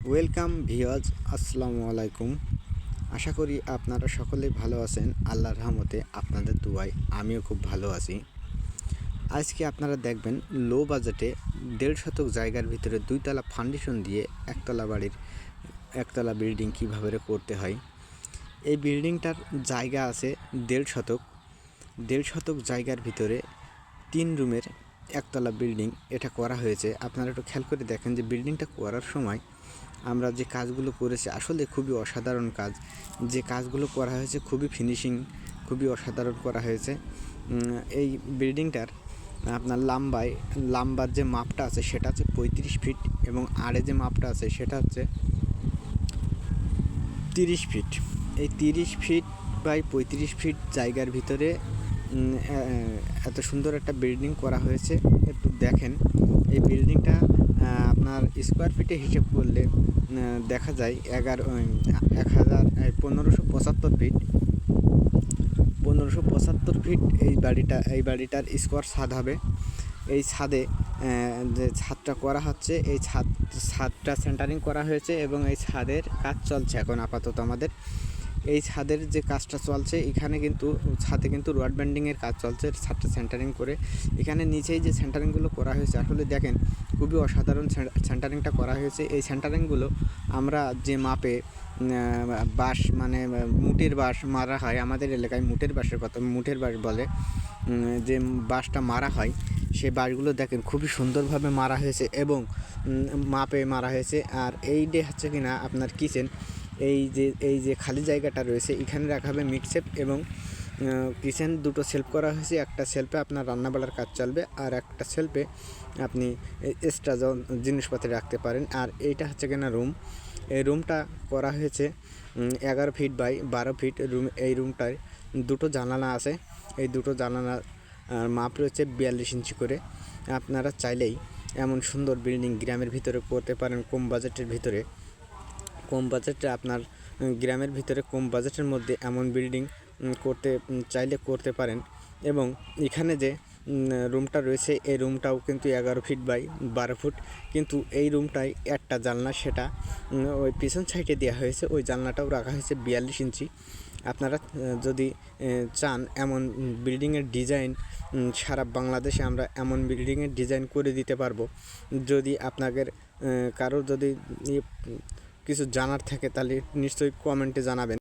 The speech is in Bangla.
ওয়েলকাম ভিউয়ার্স, আসসালামু আলাইকুম। আশা করি আপনারা সকলেই ভালো আছেন। আল্লাহর রহমতে আপনাদের দুয়ায় আমিও খুব ভালো আছি। আজকে আপনারা দেখবেন লো বাজেটে ১.৫ শতক জায়গার ভিতরে ২ তলা ফাউন্ডেশন দিয়ে একতলা বিল্ডিং কীভাবে করতে হয়। এই বিল্ডিংটার জায়গা আছে ১.৫ শতক। ১.৫ শতক জায়গার ভিতরে ৩ রুমের একতলা বিল্ডিং এটা করা হয়েছে। আপনারা একটু খেয়াল করে দেখেন যে বিল্ডিংটা করার সময় আমরা যে কাজগুলো করেছি আসলে খুবই অসাধারণ কাজ। যে কাজগুলো করা হয়েছে খুবই ফিনিশিং, খুবই অসাধারণ করা হয়েছে। এই বিল্ডিংটার আপনার লাম্বার যে মাপটা আছে সেটা হচ্ছে ৩৫ ফিট এবং আড়ে যে মাপটা আছে সেটা হচ্ছে ৩০ ফিট। এই ৩০ ফিট বাই ৩৫ ফিট জায়গার ভিতরে এত সুন্দর একটা বিল্ডিং করা হয়েছে। একটু দেখেন এই বিল্ডিংটা আপনার স্কোয়ার ফিটে হিসেব করলে দেখা যায় ১৫৭৫ ফিট। ১৫৭৫ ফিট এই বাড়িটার স্কোয়ার ছাদ হবে। এই ছাদে যে ছাদটা করা হচ্ছে এই ছাদটা সেন্টারিং করা হয়েছে এবং এই ছাদের কাজ চলছে এখন আপাতত আমাদের। এই ছাদের যে কাজটা চলছে এখানে কিন্তু ছাদে কিন্তু রড ব্যান্ডিংয়ের কাজ চলছে ছাদটা সেন্টারিং করে। এখানে নিচেই যে সেন্টারিংগুলো করা হয়েছে আসলে দেখেন খুবই অসাধারণ সেন্টারিংটা করা হয়েছে। এই সেন্টারিংগুলো আমরা যে মাপে বাঁশ মানে মুটের বাঁশ মারা হয়, আমাদের এলাকায় মুটের বাঁশ বলে, যে বাঁশটা মারা হয় সেই বাঁশগুলো দেখেন খুবই সুন্দরভাবে মারা হয়েছে এবং মাপে মারা হয়েছে। আর এইটা হচ্ছে কিনা আপনার কিচেন, এই যে খালি জায়গাটা রয়েছে এখানে রাখা হবে মিক্সেপ এবং কিচেন দুটো সেলফ করা হয়েছে। একটা সেলফে আপনার রান্নাবাড়ার কাজ চলবে আর একটা সেলফে আপনি এক্সট্রা জিনিসপত্র রাখতে পারেন। আর এইটা হচ্ছে কিনা রুম। এই রুমটা করা হয়েছে ১১ ফিট বাই ১২ ফিট রুম। এই রুমটায় দুটো জানালা আছে। এই দুটো জানালার মাপ রয়েছে ৪২ ইঞ্চি করে। আপনারা চাইলেই এমন সুন্দর বিল্ডিং গ্রামের ভিতরে করতে পারেন কম বাজেটে আপনার গ্রামের ভিতরে কম বাজেটের মধ্যে এমন বিল্ডিং করতে পারেন। এবং এখানে যে রুমটা রয়েছে এই রুমটাও কিন্তু ১১ ফিট বাই ১২ ফুট, কিন্তু এই রুমটায় একটা জানলা সেটা ওই পিছন সাইডে দেওয়া হয়েছে। ওই জানলাটাও রাখা হয়েছে ৪২ ইঞ্চি। আপনারা যদি চান এমন বিল্ডিংয়ের ডিজাইন সারা বাংলাদেশে আমরা এমন বিল্ডিংয়ের ডিজাইন করে দিতে পারবো। যদি আপনাদের কারোর যদি কিছু জানার থাকে তাহলে নিশ্চয়ই কমেন্টে জানাবেন।